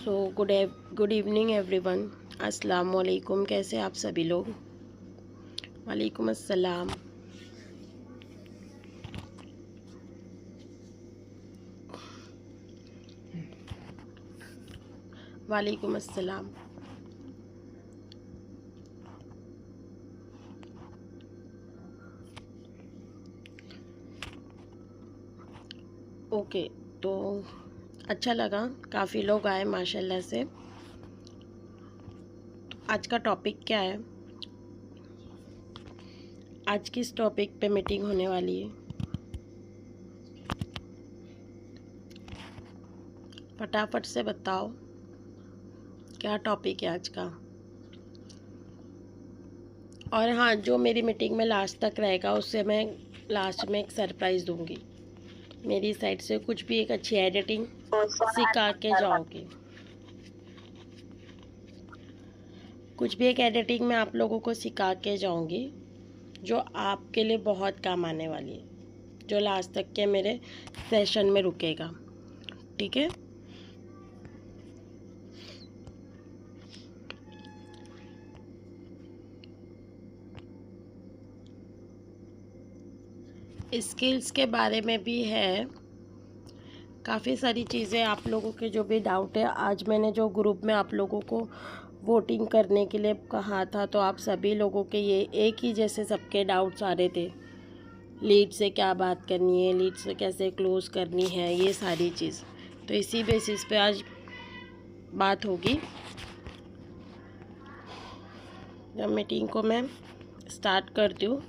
So good evening everyone. अस्सलाम वालेकुम। कैसे आप सभी लोग? वालेकुम अस्सलाम। वालेकुम अस्सलाम। ओके, तो अच्छा लगा, काफ़ी लोग आए माशाल्लाह से। तो आज का टॉपिक क्या है? आज किस टॉपिक पे मीटिंग होने वाली है? फटाफट से बताओ, क्या टॉपिक है आज का? और हाँ, जो मेरी मीटिंग में लास्ट तक रहेगा उससे मैं लास्ट में एक सरप्राइज़ दूंगी। मेरी साइड से कुछ भी एक अच्छी एडिटिंग सिखा के जाओगे। कुछ भी एक एडिटिंग में आप लोगों को सिखा के जाऊंगी जो आपके लिए बहुत काम आने वाली है, जो लास्ट तक के मेरे सेशन में रुकेगा। ठीक है? स्किल्स के बारे में भी है, काफ़ी सारी चीज़ें आप लोगों के जो भी डाउट है। आज मैंने जो ग्रुप में आप लोगों को वोटिंग करने के लिए कहा था, तो आप सभी लोगों के ये एक ही जैसे सबके डाउट्स आ रहे थे। लीड से क्या बात करनी है, लीड से कैसे क्लोज़ करनी है, ये सारी चीज़। तो इसी बेसिस पे आज बात होगी। जब मीटिंग को मैं स्टार्ट करती हूँ,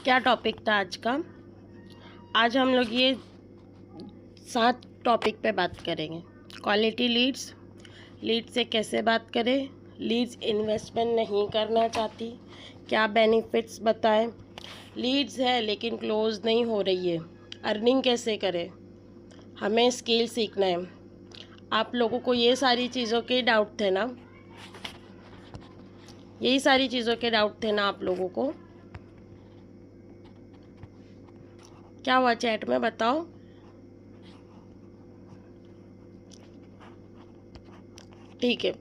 क्या टॉपिक था आज का? आज हम लोग ये 7 टॉपिक पे बात करेंगे। क्वालिटी लीड्स, लीड से कैसे बात करें, लीड्स इन्वेस्टमेंट नहीं करना चाहती, क्या बेनिफिट्स बताएं, लीड्स है लेकिन क्लोज नहीं हो रही है, अर्निंग कैसे करें, हमें स्किल सीखना है। आप लोगों को ये सारी चीज़ों के डाउट थे ना? यही सारी चीज़ों के डाउट थे ना आप लोगों को? क्या हुआ चैट में बताओ। ठीक है,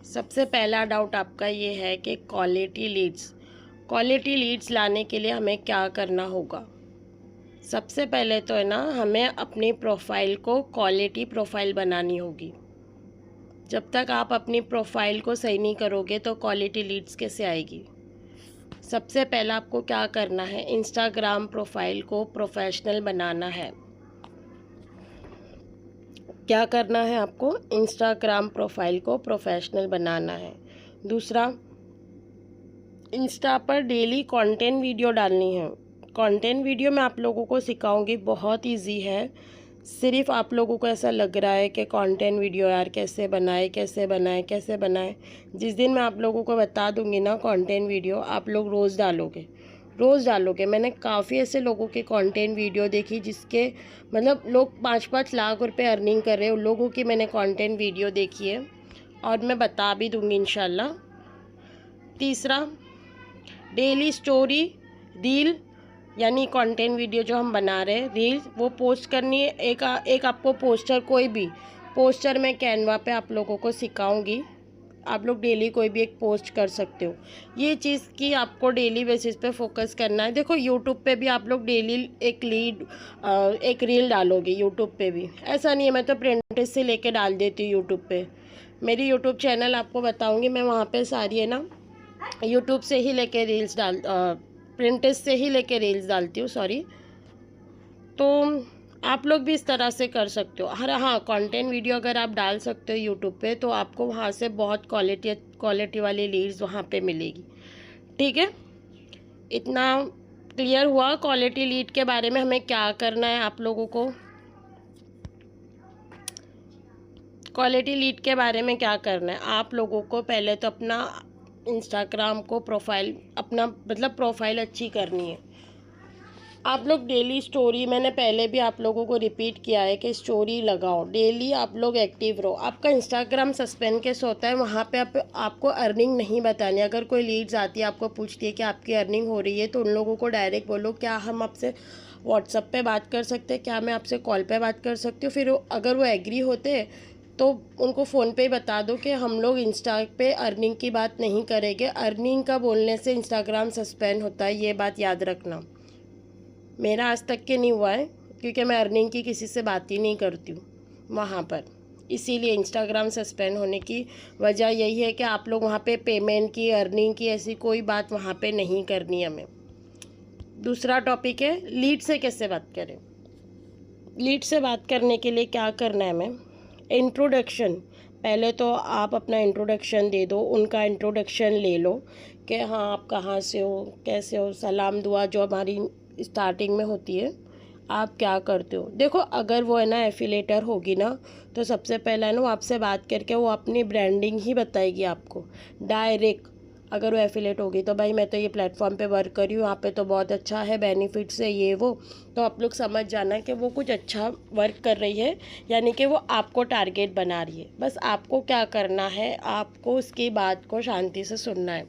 सबसे पहला डाउट आपका ये है कि क्वालिटी लीड्स लाने के लिए हमें क्या करना होगा। सबसे पहले तो है ना, हमें अपनी प्रोफाइल को क्वालिटी प्रोफाइल बनानी होगी। जब तक आप अपनी प्रोफाइल को सही नहीं करोगे तो क्वालिटी लीड्स कैसे आएगी? सबसे पहला आपको क्या करना है, इंस्टाग्राम प्रोफाइल को प्रोफेशनल बनाना है। क्या करना है आपको? इंस्टाग्राम प्रोफाइल को प्रोफेशनल बनाना है। दूसरा, इंस्टा पर डेली कंटेंट वीडियो डालनी है। कंटेंट वीडियो मैं आप लोगों को सिखाऊंगी, बहुत इजी है। सिर्फ आप लोगों को ऐसा लग रहा है कि कंटेंट वीडियो यार कैसे बनाए कैसे बनाए कैसे बनाए। जिस दिन मैं आप लोगों को बता दूंगी ना कंटेंट वीडियो, आप लोग रोज़ डालोगे। मैंने काफ़ी ऐसे लोगों के कंटेंट वीडियो देखी जिसके मतलब लोग 5-5 लाख रुपए अर्निंग कर रहे हैं। उन लोगों की मैंने कंटेंट वीडियो देखी है और मैं बता भी दूंगी इंशाल्लाह। तीसरा, डेली स्टोरी रील, यानी कंटेंट वीडियो जो हम बना रहे हैं रील, वो पोस्ट करनी है। एक आपको पोस्टर, कोई भी पोस्टर मैं कैनवा पे आप लोगों को सिखाऊंगी। आप लोग डेली कोई भी एक पोस्ट कर सकते हो। ये चीज़ की आपको डेली बेसिस पे फोकस करना है। देखो यूट्यूब पे भी आप लोग डेली एक रील डालोगे यूट्यूब पे भी। ऐसा नहीं है, मैं तो प्रिंटेस से लेके डाल देती हूँ यूट्यूब पे। मेरी यूट्यूब चैनल आपको बताऊँगी मैं, वहाँ पे सारी है ना यूट्यूब से ही लेके रील्स प्रिंटेस से ही लेके रील्स डालती हूँ, सॉरी। तो आप लोग भी इस तरह से कर सकते हो। हाँ, कंटेंट वीडियो अगर आप डाल सकते हो यूट्यूब पे तो आपको वहाँ से बहुत क्वालिटी वाली लीड्स वहाँ पे मिलेगी। ठीक है, इतना क्लियर हुआ क्वालिटी लीड के बारे में हमें क्या करना है। आप लोगों को क्वालिटी लीड के बारे में क्या करना है, आप लोगों को पहले तो अपना इंस्टाग्राम को प्रोफाइल, अपना मतलब प्रोफाइल अच्छी करनी है। आप लोग डेली स्टोरी, मैंने पहले भी आप लोगों को रिपीट किया है कि स्टोरी लगाओ, डेली आप लोग एक्टिव रहो। आपका इंस्टाग्राम सस्पेंड केस होता है, वहाँ पे आपको अर्निंग नहीं बतानी। अगर कोई लीड्स आती है आपको पूछती है कि आपकी अर्निंग हो रही है, तो उन लोगों को डायरेक्ट बोलो क्या हम आपसे व्हाट्सअप पे बात कर सकते हैं, क्या मैं आपसे कॉल पे बात कर सकती हूँ। फिर अगर वो एग्री होते हैं तो उनको फ़ोन पे ही बता दो कि हम लोग इंस्टा पे अर्निंग की बात नहीं करेंगे। अर्निंग का बोलने से इंस्टाग्राम सस्पेंड होता है, ये बात याद रखना। मेरा आज तक के नहीं हुआ है, क्योंकि मैं अर्निंग की किसी से बात ही नहीं करती हूँ वहाँ पर। इसीलिए इंस्टाग्राम सस्पेंड होने की वजह यही है कि आप लोग वहाँ पे पेमेंट की, अर्निंग की ऐसी कोई बात वहाँ पे नहीं करनी हमें। दूसरा टॉपिक है लीड से कैसे बात करें। लीड से बात करने के लिए क्या करना है हमें, इंट्रोडक्शन। पहले तो आप अपना इंट्रोडक्शन दे दो, उनका इंट्रोडक्शन ले लो कि हाँ आप कहाँ से हो, कैसे हो, सलाम दुआ जो हमारी स्टार्टिंग में होती है, आप क्या करते हो। देखो अगर वो है ना एफिलेटर होगी ना, तो सबसे पहला है ना वो आपसे बात करके वो अपनी ब्रांडिंग ही बताएगी आपको डायरेक्ट। अगर वो एफिलेट होगी तो भाई मैं तो ये प्लेटफॉर्म पे वर्क कर रही हूँ, यहाँ पे तो बहुत अच्छा है, बेनिफिट्स है ये वो, तो आप लोग समझ जाना कि वो कुछ अच्छा वर्क कर रही है, यानी कि वो आपको टारगेट बना रही है। बस आपको क्या करना है, आपको उसकी बात को शांति से सुनना है।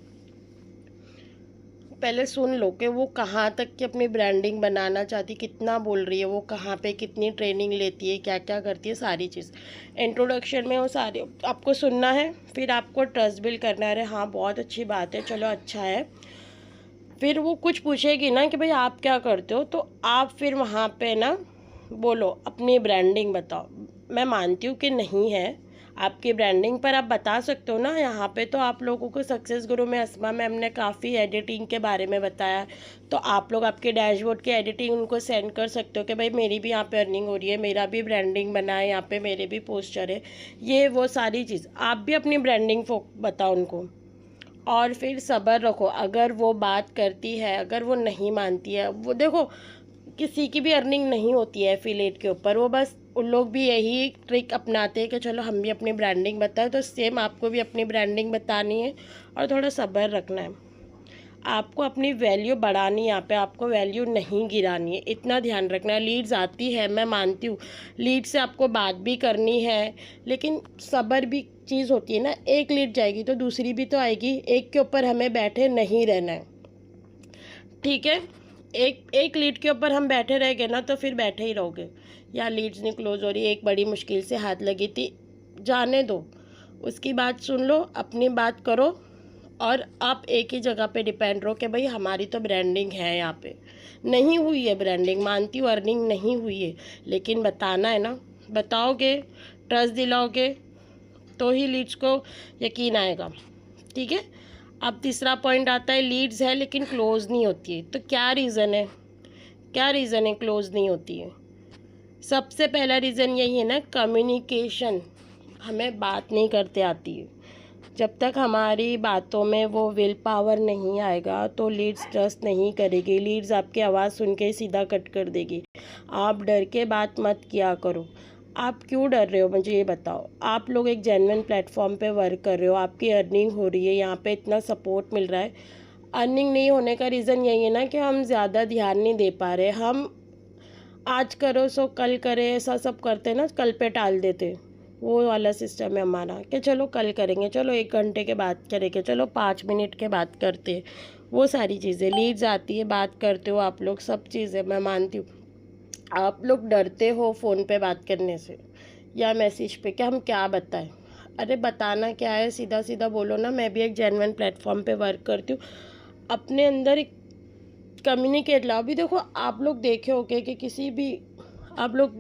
पहले सुन लो कि वो कहाँ तक की अपनी ब्रांडिंग बनाना चाहती, कितना बोल रही है, वो कहाँ पे कितनी ट्रेनिंग लेती है, क्या क्या करती है, सारी चीज़ इंट्रोडक्शन में वो सारे आपको सुनना है। फिर आपको ट्रस्ट बिल्ड करना है, अरे हाँ बहुत अच्छी बात है, चलो अच्छा है। फिर वो कुछ पूछेगी ना कि भाई आप क्या करते हो, तो आप फिर वहाँ पे ना बोलो अपनी ब्रांडिंग बताओ। मैं मानती हूँ कि नहीं है आपकी ब्रांडिंग, पर आप बता सकते हो ना। यहाँ पे तो आप लोगों को सक्सेस गुरु में अस्मा मैम ने काफ़ी एडिटिंग के बारे में बताया, तो आप लोग आपके डैशबोर्ड की एडिटिंग उनको सेंड कर सकते हो कि भाई मेरी भी यहाँ पे अर्निंग हो रही है, मेरा भी ब्रांडिंग बना है, यहाँ पे मेरे भी पोस्टर है, ये वो सारी चीज़ आप भी अपनी ब्रांडिंग बताओ उनको। और फिर सब्र रखो, अगर वो बात करती है, अगर वो नहीं मानती है, वो देखो किसी की भी अर्निंग नहीं होती है एफिलेट के ऊपर, वो बस उन लोग भी यही ट्रिक अपनाते हैं कि चलो हम भी अपनी ब्रांडिंग बताएं, तो सेम आपको भी अपनी ब्रांडिंग बतानी है और थोड़ा सब्र रखना है। आपको अपनी वैल्यू बढ़ानी है, यहाँ पे आपको वैल्यू नहीं गिरानी है, इतना ध्यान रखना है। लीड्स आती है, मैं मानती हूँ लीड से आपको बात भी करनी है, लेकिन सब्र भी चीज़ होती है ना। एक लीड जाएगी तो दूसरी भी तो आएगी, एक के ऊपर हमें बैठे नहीं रहना है, ठीक है। एक एक लीड के ऊपर हम बैठे रह गए ना तो फिर बैठे ही रहोगे। या लीड्स नहीं क्लोज हो रही, एक बड़ी मुश्किल से हाथ लगी थी, जाने दो, उसकी बात सुन लो, अपनी बात करो, और आप एक ही जगह पे डिपेंड रहो कि भाई हमारी तो ब्रांडिंग है, यहाँ पे नहीं हुई है ब्रांडिंग, मानती हूँ अर्निंग नहीं हुई है, लेकिन बताना है ना। बताओगे, ट्रस्ट दिलाओगे, तो ही लीड्स को यकीन आएगा, ठीक है। अब तीसरा पॉइंट आता है लीड्स है लेकिन क्लोज नहीं होती है, तो क्या रीज़न है, क्या रीज़न है क्लोज नहीं होती है। सबसे पहला रीज़न यही है ना, कम्युनिकेशन, हमें बात नहीं करते आती है। जब तक हमारी बातों में वो विल पावर नहीं आएगा तो लीड्स ट्रस्ट नहीं करेगी, लीड्स आपकी आवाज़ सुन के सीधा कट कर देगी। आप डर के बात मत किया करो। आप क्यों डर रहे हो, मुझे ये बताओ। आप लोग एक जेन्युइन प्लेटफॉर्म पे वर्क कर रहे हो, आपकी अर्निंग हो रही है, यहाँ पे इतना सपोर्ट मिल रहा है। अर्निंग नहीं होने का रीज़न यही है ना कि हम ज़्यादा ध्यान नहीं दे पा रहे। हम आज करो सो कल करे, ऐसा सब करते ना, कल पे टाल देते, वो वाला सिस्टम है हमारा कि चलो कल करेंगे, चलो 1 घंटे के बाद करेंगे, चलो 5 मिनट के बाद करते। वो सारी चीज़ें, लीड्स आती है, बात करते हो आप लोग, सब चीज़ें मैं मानती हूँ। आप लोग डरते हो फ़ोन पे बात करने से या मैसेज पे कि हम क्या बताएं। अरे बताना क्या है, सीधा सीधा बोलो ना। मैं भी एक जेन्युइन प्लेटफॉर्म पे वर्क करती हूँ, अपने अंदर एक कम्युनिकेट लाओ। भी देखो आप लोग देखे होगे कि किसी भी, आप लोग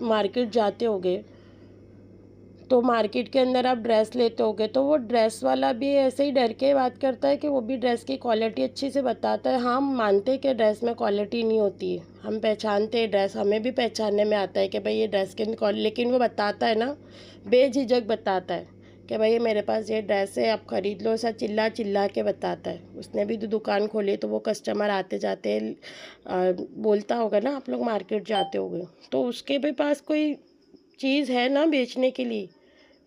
मार्केट जाते होगे तो मार्केट के अंदर आप ड्रेस लेते होगे, तो वो ड्रेस वाला भी ऐसे ही डर के बात करता है कि वो भी ड्रेस की क्वालिटी अच्छी से बताता है। हम मानते हैं कि ड्रेस में क्वालिटी नहीं होती है, हम पहचानते हैं ड्रेस, हमें भी पहचानने में आता है कि भाई ये ड्रेस की क्वालिटी, लेकिन वो बताता है ना, बेझिझक बताता है कि भाई ये मेरे पास ये ड्रेस है, आप ख़रीद लो, ऐसा चिल्ला चिल्ला के बताता है। उसने भी तो दुकान खोली तो वो कस्टमर आते जाते बोलता होगा ना, आप लोग मार्केट जाते होगे तो उसके भी पास कोई चीज़ है ना बेचने के लिए,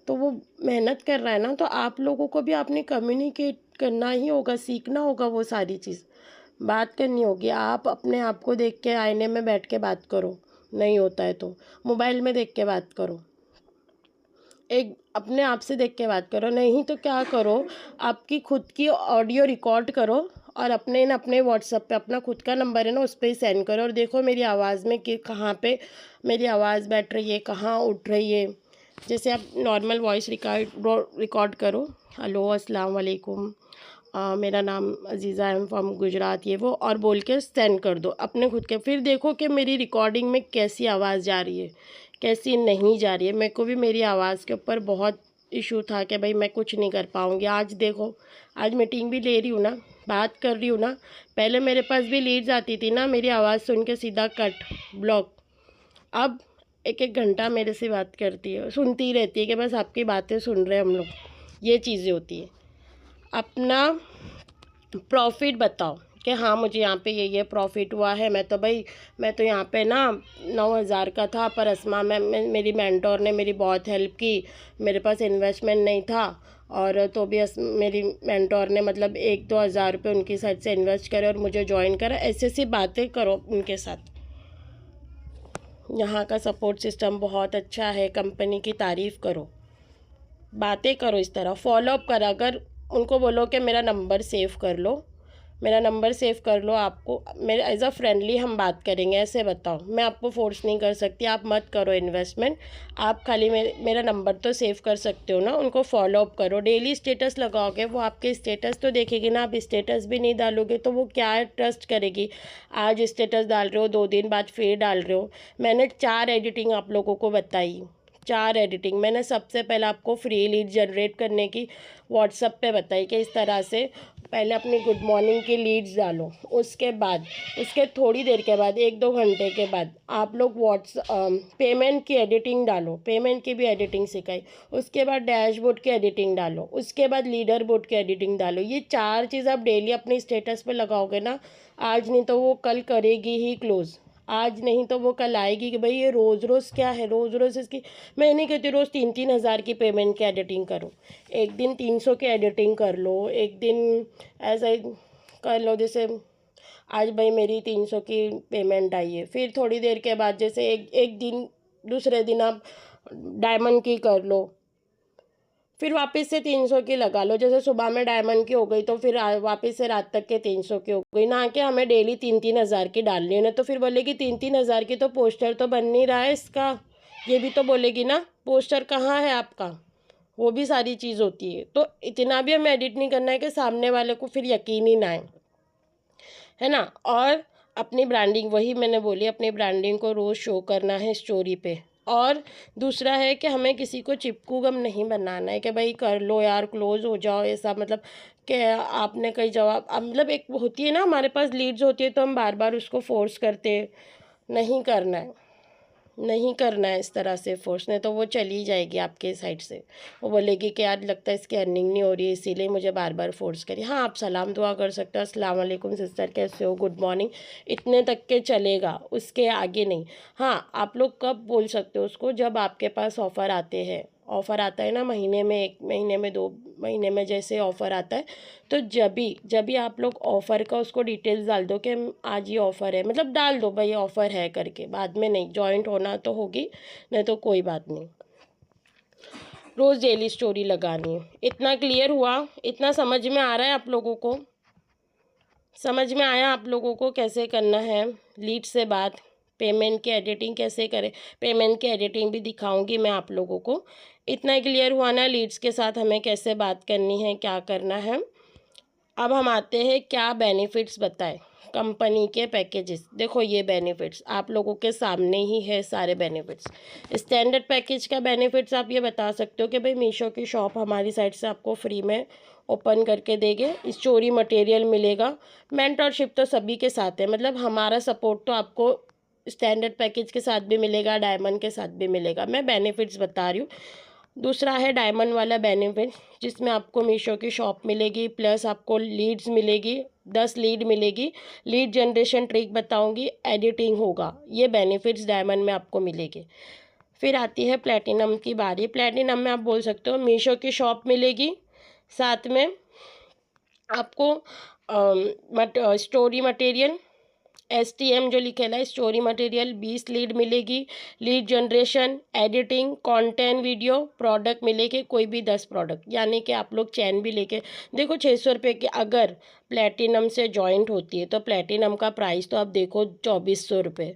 तो वो मेहनत कर रहा है ना। तो आप लोगों को भी आपने कम्युनिकेट करना ही होगा, सीखना होगा वो सारी चीज़। बात करनी होगी। आप अपने आप को देख के आईने में बैठ के बात करो, नहीं होता है तो मोबाइल में देख के बात करो, एक अपने आप से देख के बात करो। नहीं तो क्या करो, आपकी खुद की ऑडियो रिकॉर्ड करो और अपने व्हाट्सएप पे अपना खुद का नंबर है ना, उस पर ही सेंड करो और देखो मेरी आवाज़ में कि कहाँ पे मेरी आवाज़ बैठ रही है, कहाँ उठ रही है। जैसे आप नॉर्मल वॉइस रिकॉर्ड करो, हेलो अस्सलाम वालेकुम, मेरा नाम अजीज़ा है, फ्रॉम गुजरात, ये वो, और बोल के सेंड कर दो अपने खुद के। फिर देखो कि मेरी रिकॉर्डिंग में कैसी आवाज़ जा रही है, कैसी नहीं जा रही है। मेरे को भी मेरी आवाज़ के ऊपर बहुत इशू था कि भाई मैं कुछ नहीं कर पाऊँगी। आज देखो, आज मीटिंग भी ले रही हूँ ना, बात कर रही हूँ ना। पहले मेरे पास भी लीड्स आती थी ना, मेरी आवाज़ सुन के सीधा कट, ब्लॉक। अब एक एक घंटा मेरे से बात करती है, सुनती ही रहती है कि बस आपकी बातें सुन रहे हैं हम लोग। ये चीज़ें होती है। अपना प्रॉफिट बताओ कि हाँ मुझे यहाँ पे ये प्रॉफिट हुआ है। मैं तो यहाँ पे ना 9,000 का था, पर अस्मा मेरी मेंटोर ने मेरी बहुत हेल्प की। मेरे पास इन्वेस्टमेंट नहीं था, और तो भी मेरी मेंटोर ने मतलब 1-2 हज़ार रुपये उनकी साइड से इन्वेस्ट करे और मुझे ज्वाइन करा। ऐसी ऐसी बातें करो उनके साथ। यहाँ का सपोर्ट सिस्टम बहुत अच्छा है, कंपनी की तारीफ़ करो, बातें करो इस तरह, फॉलो अप कर। अगर उनको बोलो कि मेरा नंबर सेव कर लो, मेरा नंबर सेव कर लो, आपको मेरे एज अ फ्रेंडली हम बात करेंगे, ऐसे बताओ। मैं आपको फोर्स नहीं कर सकती, आप मत करो इन्वेस्टमेंट, आप खाली मेरा नंबर तो सेव कर सकते हो ना। उनको फॉलो अप करो, डेली स्टेटस लगाओगे, वो आपके स्टेटस तो देखेगी ना। आप स्टेटस भी नहीं डालोगे तो वो क्या ट्रस्ट करेगी। आज स्टेटस डाल रहे हो, 2 दिन बाद फिर डाल रहे हो। मैंने 4 एडिटिंग आप लोगों को बताई, 4 एडिटिंग मैंने सबसे पहले आपको फ्री लीड जनरेट करने की व्हाट्सएप पे बताई कि इस तरह से पहले अपनी गुड मॉर्निंग की लीड्स डालो। उसके थोड़ी देर के बाद 1-2 घंटे के बाद आप लोग पेमेंट की एडिटिंग डालो, पेमेंट की भी एडिटिंग सिखाई। उसके बाद डैशबोर्ड की एडिटिंग डालो, उसके बाद लीडर बोर्ड की एडिटिंग डालो। ये 4 चीज़ आप डेली अपने स्टेटस पे लगाओगे ना, आज नहीं तो वो कल करेगी ही क्लोज़। आज नहीं तो वो कल आएगी कि भाई ये रोज़ रोज़ क्या है, रोज़ रोज़ इसकी। मैं नहीं कहती रोज़ 3-3 हज़ार की पेमेंट की एडिटिंग करो, एक दिन 300 की एडिटिंग कर लो, एक दिन ऐसा ही कर लो। जैसे आज भाई मेरी 300 की पेमेंट आई है, फिर थोड़ी देर के बाद जैसे एक दिन, दूसरे दिन आप डायमंड की कर लो, फिर वापस से 300 की लगा लो। जैसे सुबह में डायमंड की हो गई तो फिर वापस से रात तक के 300 की हो गई ना, कि हमें डेली 3-3 हज़ार की डालनी है ना। तो फिर बोलेगी 3-3 हज़ार की तो पोस्टर तो बन नहीं रहा है इसका, ये भी तो बोलेगी ना, पोस्टर कहाँ है आपका। वो भी सारी चीज़ होती है। तो इतना भी हमें एडिट नहीं करना है कि सामने वाले को फिर यकीन ही ना आए, है ना। और अपनी ब्रांडिंग, वही मैंने बोली, अपनी ब्रांडिंग को रोज़ शो करना है स्टोरी पे। और दूसरा है कि हमें किसी को चिपकू गम नहीं बनाना है कि भाई कर लो यार, क्लोज हो जाओ, ऐसा मतलब कि आपने कई जवाब, मतलब एक होती है ना हमारे पास लीड्स होती है तो हम बार बार उसको फोर्स करते, नहीं करना है, नहीं करना है इस तरह से फोर्स, नहीं तो वो चली जाएगी आपके साइड से। वो बोलेगी कि यार लगता है इसकी अर्निंग नहीं हो रही है, इसीलिए मुझे बार बार फोर्स करिए। हाँ, आप सलाम दुआ कर सकते हो, अस्सलाम वालेकुम सिस्टर कैसे हो, गुड मॉर्निंग, इतने तक के चलेगा, उसके आगे नहीं। हाँ, आप लोग कब बोल सकते हो उसको, जब आपके पास ऑफ़र आते हैं। ऑफ़र आता है ना, महीने में, 1 महीने में, 2 महीने में, जैसे ऑफ़र आता है तो जब भी आप लोग ऑफ़र का उसको डिटेल्स डाल दो कि आज ये ऑफ़र है, मतलब डाल दो भाई ऑफ़र है करके, बाद में नहीं, जॉइंट होना तो होगी, नहीं तो कोई बात नहीं। रोज़ डेली स्टोरी लगानी है। इतना क्लियर हुआ, इतना समझ में आ रहा है आप लोगों को, समझ में आया आप लोगों को कैसे करना है लीड से बात, पेमेंट की एडिटिंग कैसे करें, पेमेंट की एडिटिंग भी दिखाऊंगी मैं आप लोगों को। इतना क्लियर हुआ ना लीड्स के साथ हमें कैसे बात करनी है, क्या करना है। अब हम आते हैं क्या बेनिफिट्स बताएं कंपनी के पैकेजेस। देखो ये बेनिफिट्स आप लोगों के सामने ही है, सारे बेनिफिट्स। स्टैंडर्ड पैकेज का बेनिफिट्स आप ये बता सकते हो कि भाई मीशो की शॉप हमारी साइड से आपको फ्री में ओपन करके देंगे, स्टोरी मटेरियल मिलेगा। मेंटरशिप तो सभी के साथ है, मतलब हमारा सपोर्ट तो आपको स्टैंडर्ड पैकेज के साथ भी मिलेगा, डायमंड के साथ भी मिलेगा। मैं बेनिफिट्स बता रही हूँ। दूसरा है डायमंड वाला बेनिफिट, जिसमें आपको मीशो की शॉप मिलेगी, प्लस आपको लीड्स मिलेगी, 10 लीड मिलेगी, लीड जनरेशन ट्रिक बताऊंगी, एडिटिंग होगा, ये बेनिफिट्स डायमंड में आपको मिलेगी। फिर आती है प्लेटिनम की बारी। प्लेटिनम में आप बोल सकते हो मीशो की शॉप मिलेगी, साथ में आपको स्टोरी मटेरियल STM जो लिखेला है स्टोरी मटेरियल 20 लीड मिलेगी। Lead generation, editing, content video, product मिलेगी कोई भी 10 प्रोडक्ट, यानी कि आप लोग चैन भी लेके देखो 600 रुपये की अगर प्लेटिनम से जॉइंट होती है तो प्लेटिनम का प्राइस तो आप देखो 2400 रुपये,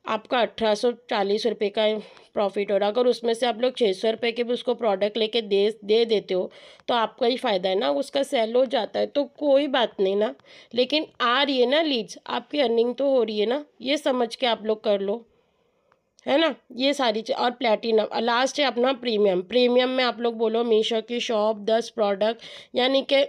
आपका 1840 रुपये का प्रॉफिट हो रहा है। अगर उसमें से आप लोग 600 रुपये के भी उसको प्रोडक्ट लेके दे देते हो तो आपका ही फ़ायदा है ना, उसका सेल हो जाता है तो कोई बात नहीं ना, लेकिन आ रही है ना लीड्स, आपकी अर्निंग तो हो रही है ना, ये समझ के आप लोग कर लो, है ना। ये सारी चीज़ और प्लेटिनम लास्ट है अपना प्रीमियम। प्रीमियम में आप लोग बोलो मीशो की शॉप 10 प्रोडक्ट, यानी कि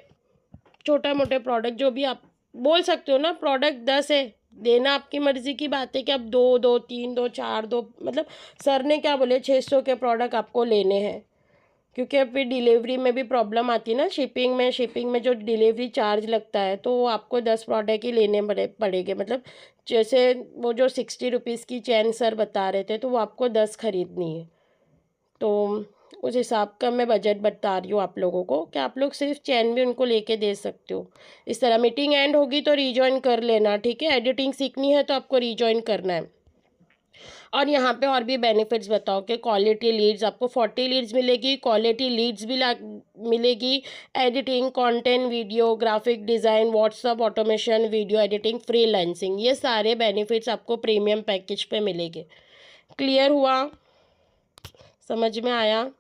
छोटा मोटे प्रोडक्ट जो भी आप बोल सकते हो ना, प्रोडक्ट 10 है, देना आपकी मर्ज़ी की बात है कि आप दो दो, तीन दो, चार दो, मतलब सर ने क्या बोले 600 के प्रोडक्ट आपको लेने हैं, क्योंकि अब फिर डिलीवरी में भी प्रॉब्लम आती है ना, शिपिंग में जो डिलीवरी चार्ज लगता है तो वो आपको 10 प्रोडक्ट ही लेने पड़ेंगे। मतलब जैसे वो जो 60 रुपीज़ की चैन सर बता रहे थे तो वो आपको 10 खरीदनी है, तो उस हिसाब का मैं बजट बता रही हूँ आप लोगों को कि आप लोग सिर्फ चैन भी उनको लेके दे सकते हो। इस तरह मीटिंग एंड होगी तो रीजॉइन कर लेना, ठीक है। एडिटिंग सीखनी है तो आपको रीजॉइन करना है। और यहाँ पे और भी बेनिफिट्स बताओ कि क्वालिटी लीड्स आपको 40 लीड्स मिलेगी, क्वालिटी लीड्स भी मिलेगी, editing, content, video, graphic design, WhatsApp automation, video editing, freelancing, ये सारे बेनिफिट्स आपको प्रीमियम पैकेज पे मिलेंगे। क्लियर हुआ? समझ में आया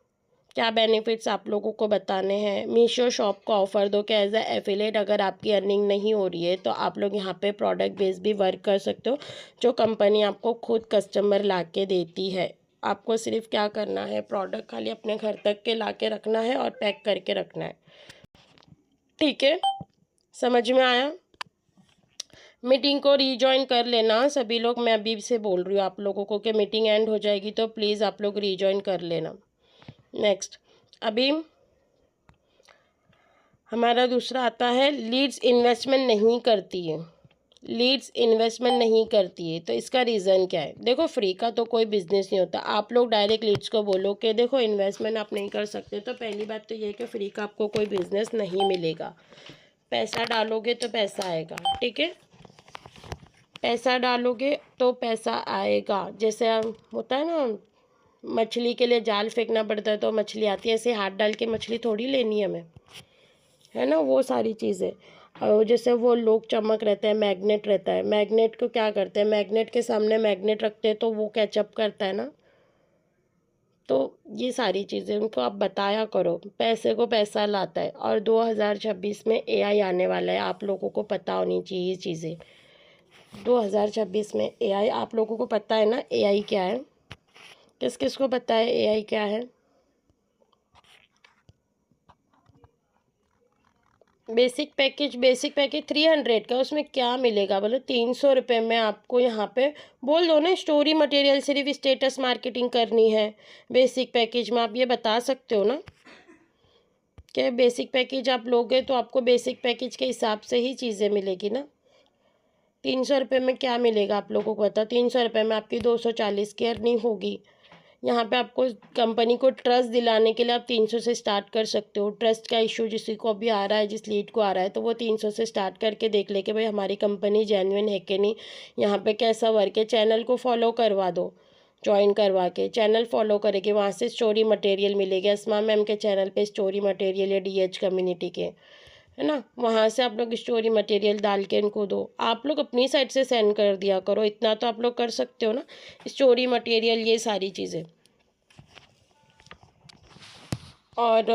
क्या बेनिफिट्स आप लोगों को बताने हैं? मीशो शॉप को ऑफ़र दो कि एज ए एफिलेट अगर आपकी अर्निंग नहीं हो रही है तो आप लोग यहाँ पे प्रोडक्ट बेस भी वर्क कर सकते हो, जो कंपनी आपको खुद कस्टमर ला के देती है। आपको सिर्फ क्या करना है, प्रोडक्ट खाली अपने घर तक के ला के रखना है और पैक करके रखना है, ठीक है। समझ में आया? मीटिंग को रीजॉइन कर लेना सभी लोग, मैं अभी से बोल रही हूँ आप लोगों को कि मीटिंग एंड हो जाएगी तो प्लीज़ आप लोग रीजॉइन कर लेना। नेक्स्ट अभी हमारा दूसरा आता है लीड्स इन्वेस्टमेंट नहीं करती है। लीड्स इन्वेस्टमेंट नहीं करती है तो इसका रीज़न क्या है? देखो फ्री का तो कोई बिजनेस नहीं होता। आप लोग डायरेक्ट लीड्स को बोलो कि देखो इन्वेस्टमेंट आप नहीं कर सकते, तो पहली बात तो ये है कि फ्री का आपको कोई बिजनेस नहीं मिलेगा। पैसा डालोगे तो पैसा आएगा, ठीक है। पैसा डालोगे तो पैसा आएगा। जैसे होता है ना, मछली के लिए जाल फेंकना पड़ता है तो मछली आती है, ऐसे हाथ डाल के मछली थोड़ी लेनी है हमें, है ना। वो सारी चीज़ें और जैसे वो लोग चमक रहता है, मैग्नेट रहता है, मैग्नेट को क्या करते हैं, मैग्नेट के सामने मैग्नेट रखते हैं तो वो कैचअप करता है ना। तो ये सारी चीज़ें उनको आप बताया करो, पैसे को पैसा लाता है। और 2026 में AI आने वाला है, आप लोगों को पता होनी चाहिए ये चीज़ें। 2026 में AI आप लोगों को पता है ना, AI क्या है? किस किस को पता है AI क्या है? बेसिक पैकेज 300 का, उसमें क्या मिलेगा बोलो? 300 रुपये में आपको यहाँ पे बोल दो ना स्टोरी मटेरियल, सिर्फ स्टेटस मार्केटिंग करनी है। बेसिक पैकेज में आप ये बता सकते हो ना कि बेसिक पैकेज आप लोगे तो आपको बेसिक पैकेज के हिसाब से ही चीज़ें मिलेगी ना। 300 रुपये में क्या मिलेगा आप लोगों को बताओ? 300 रुपये में आपकी 240 की अर्निंग होगी। यहाँ पे आपको कंपनी को ट्रस्ट दिलाने के लिए आप 300 से स्टार्ट कर सकते हो। ट्रस्ट का इशू जिसी को भी आ रहा है, जिस लीड को आ रहा है, तो वो 300 से स्टार्ट करके देख ले कि भाई हमारी कंपनी जेन्युइन है कि नहीं, यहाँ पे कैसा वर्क है। चैनल को फॉलो करवा दो, ज्वाइन करवा के चैनल फॉलो करेंगे, वहाँ से स्टोरी मटेरियल मिलेगी। अस्मा मैम के चैनल पे स्टोरी मटेरियल या DH कम्युनिटी के, है ना, वहाँ से आप लोग स्टोरी मटेरियल डाल के इनको दो। आप लोग अपनी साइड से सेंड कर दिया करो, इतना तो आप लोग कर सकते हो ना, स्टोरी मटेरियल ये सारी चीज़ें। और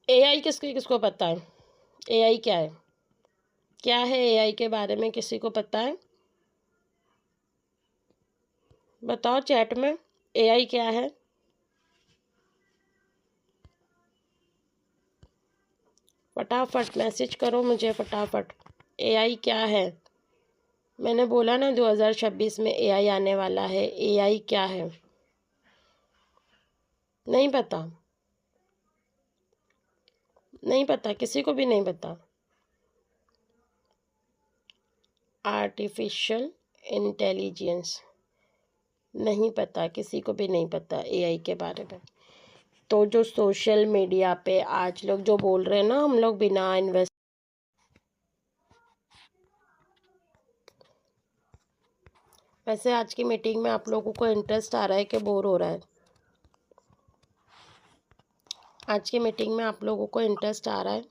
AI किसको किसको पता है? AI क्या है? क्या है AI के बारे में किसी को पता है? बताओ चैट में AI क्या है? फटाफट मैसेज करो मुझे फटाफट। AI क्या है? मैंने बोला ना 2026 में AI आने वाला है। AI क्या है? नहीं पता? नहीं पता, किसी को भी नहीं पता। आर्टिफिशियल इंटेलिजेंस नहीं पता, किसी को भी नहीं पता AI के बारे में। तो जो सोशल मीडिया पे आज लोग जो बोल रहे हैं ना, हम लोग बिना इन्वेस्ट वैसे आज की मीटिंग में आप लोगों को इंटरेस्ट आ रहा है कि बोर हो रहा है? आज की मीटिंग में आप लोगों को इंटरेस्ट आ रहा है?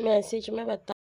मैसेज में बता